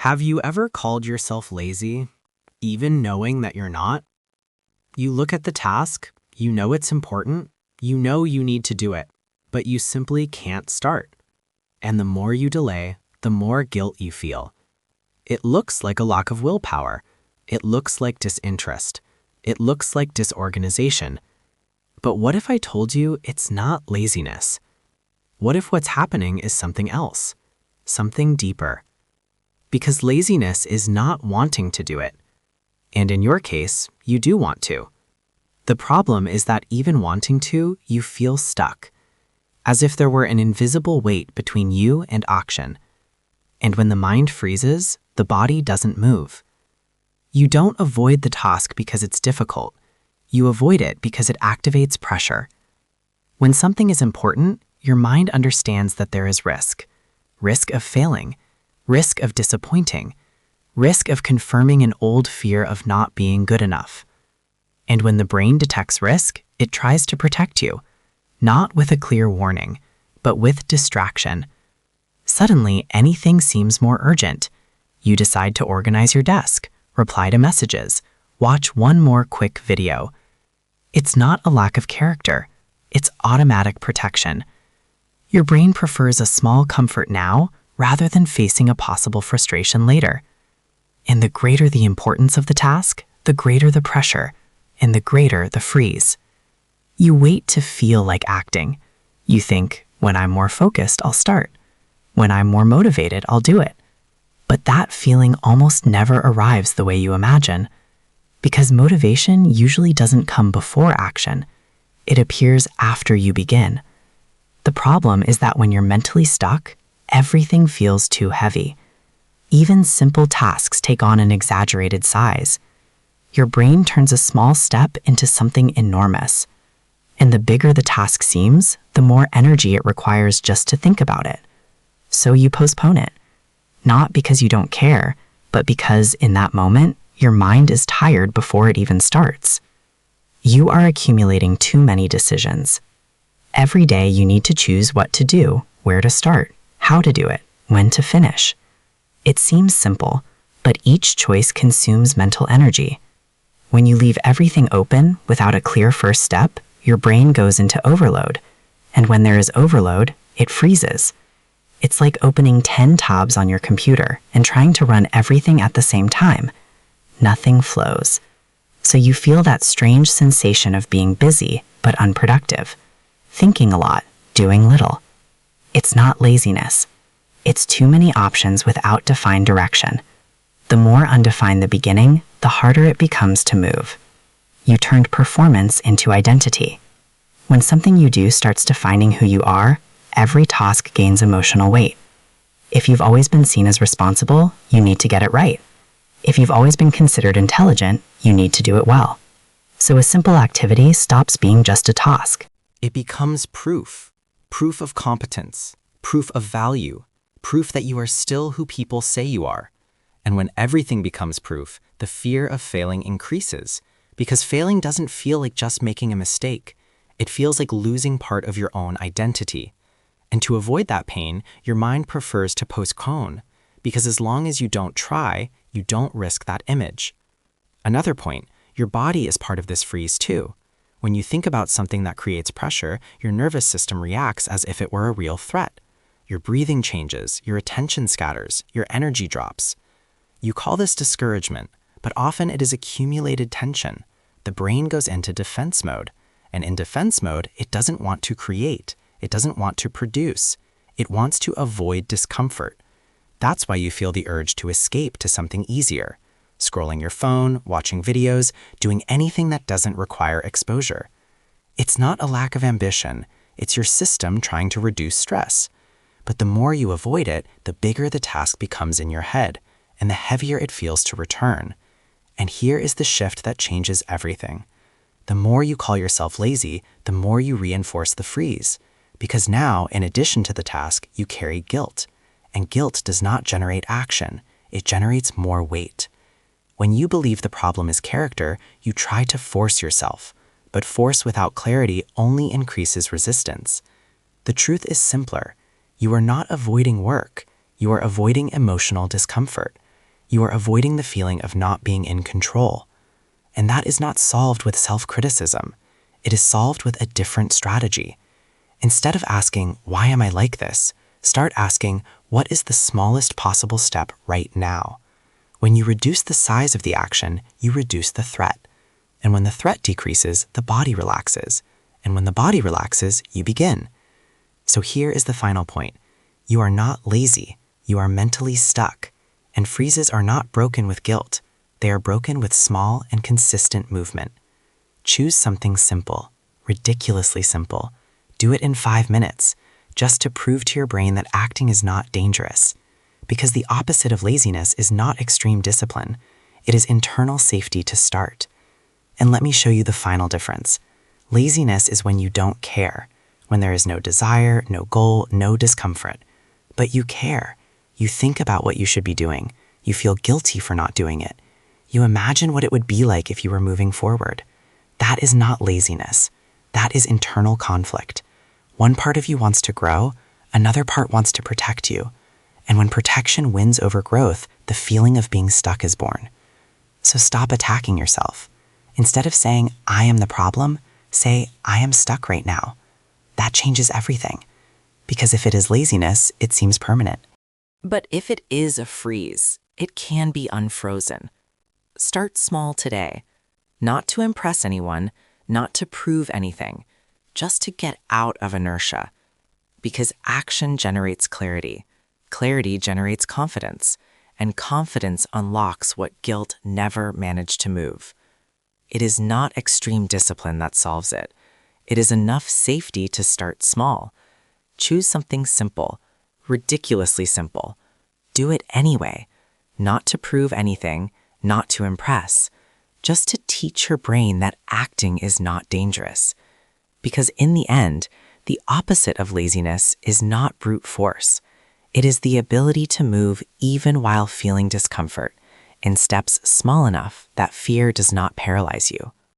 Have you ever called yourself lazy, even knowing that you're not? You look at the task, you know it's important, you know you need to do it, but you simply can't start. And the more you delay, the more guilt you feel. It looks like a lack of willpower. It looks like disinterest. It looks like disorganization. But what if I told you it's not laziness? What if what's happening is something else, something deeper? Because laziness is not wanting to do it. And in your case, you do want to. The problem is that even wanting to, you feel stuck, as if there were an invisible weight between you and action. And when the mind freezes, the body doesn't move. You don't avoid the task because it's difficult. You avoid it because it activates pressure. When something is important, your mind understands that there is risk. Risk of failing, risk of disappointing, risk of confirming an old fear of not being good enough. And when the brain detects risk, it tries to protect you, not with a clear warning, but with distraction. Suddenly, anything seems more urgent. You decide to organize your desk, reply to messages, watch one more quick video. It's not a lack of character, it's automatic protection. Your brain prefers a small comfort now rather than facing a possible frustration later. And the greater the importance of the task, the greater the pressure, and the greater the freeze. You wait to feel like acting. You think, when I'm more focused, I'll start. When I'm more motivated, I'll do it. But that feeling almost never arrives the way you imagine, because motivation usually doesn't come before action. It appears after you begin. The problem is that when you're mentally stuck, everything feels too heavy. Even simple tasks take on an exaggerated size. Your brain turns a small step into something enormous. And the bigger the task seems, the more energy it requires just to think about it. So you postpone it. Not because you don't care, but because in that moment, your mind is tired before it even starts. You are accumulating too many decisions. Every day you need to choose what to do, where to start, how to do it, when to finish. It seems simple, but each choice consumes mental energy. When you leave everything open without a clear first step, your brain goes into overload. And when there is overload, it freezes. It's like opening 10 tabs on your computer and trying to run everything at the same time. Nothing flows. So you feel that strange sensation of being busy, but unproductive. Thinking a lot, doing little. It's not laziness. It's too many options without defined direction. The more undefined the beginning, the harder it becomes to move. You turned performance into identity. When something you do starts defining who you are, every task gains emotional weight. If you've always been seen as responsible, you need to get it right. If you've always been considered intelligent, you need to do it well. So a simple activity stops being just a task. It becomes proof. Proof of competence. Proof of value. Proof that you are still who people say you are. And when everything becomes proof, the fear of failing increases, because failing doesn't feel like just making a mistake. It feels like losing part of your own identity. And to avoid that pain, your mind prefers to postpone, because as long as you don't try, you don't risk that image. Another point, your body is part of this freeze too. When you think about something that creates pressure, your nervous system reacts as if it were a real threat. Your breathing changes, your attention scatters, your energy drops. You call this discouragement, but often it is accumulated tension. The brain goes into defense mode, and in defense mode, it doesn't want to create. It doesn't want to produce. It wants to avoid discomfort. That's why you feel the urge to escape to something easier. Scrolling your phone, watching videos, doing anything that doesn't require exposure. It's not a lack of ambition. It's your system trying to reduce stress. But the more you avoid it, the bigger the task becomes in your head, and the heavier it feels to return. And here is the shift that changes everything. The more you call yourself lazy, the more you reinforce the freeze. Because now, in addition to the task, you carry guilt. And guilt does not generate action. It generates more weight. When you believe the problem is character, you try to force yourself. But force without clarity only increases resistance. The truth is simpler. You are not avoiding work. You are avoiding emotional discomfort. You are avoiding the feeling of not being in control. And that is not solved with self-criticism. It is solved with a different strategy. Instead of asking, why am I like this? Start asking, what is the smallest possible step right now? When you reduce the size of the action, you reduce the threat. And when the threat decreases, the body relaxes. And when the body relaxes, you begin. So here is the final point. You are not lazy. You are mentally stuck. And freezes are not broken with guilt. They are broken with small and consistent movement. Choose something simple, ridiculously simple. Do it in 5 minutes, just to prove to your brain that acting is not dangerous. Because the opposite of laziness is not extreme discipline. It is internal safety to start. And let me show you the final difference. Laziness is when you don't care, when there is no desire, no goal, no discomfort. But you care. You think about what you should be doing. You feel guilty for not doing it. You imagine what it would be like if you were moving forward. That is not laziness. That is internal conflict. One part of you wants to grow, another part wants to protect you. And when protection wins over growth, the feeling of being stuck is born. So stop attacking yourself. Instead of saying, I am the problem, say, I am stuck right now. That changes everything. Because if it is laziness, it seems permanent. But if it is a freeze, it can be unfrozen. Start small today. Not to impress anyone, not to prove anything, just to get out of inertia. Because action generates clarity. Clarity generates confidence. And confidence unlocks what guilt never managed to move. It is not extreme discipline that solves it. It is enough safety to start small. Choose something simple, ridiculously simple. Do it anyway, not to prove anything, not to impress, just to teach your brain that acting is not dangerous. Because in the end, the opposite of laziness is not brute force. It is the ability to move even while feeling discomfort, in steps small enough that fear does not paralyze you.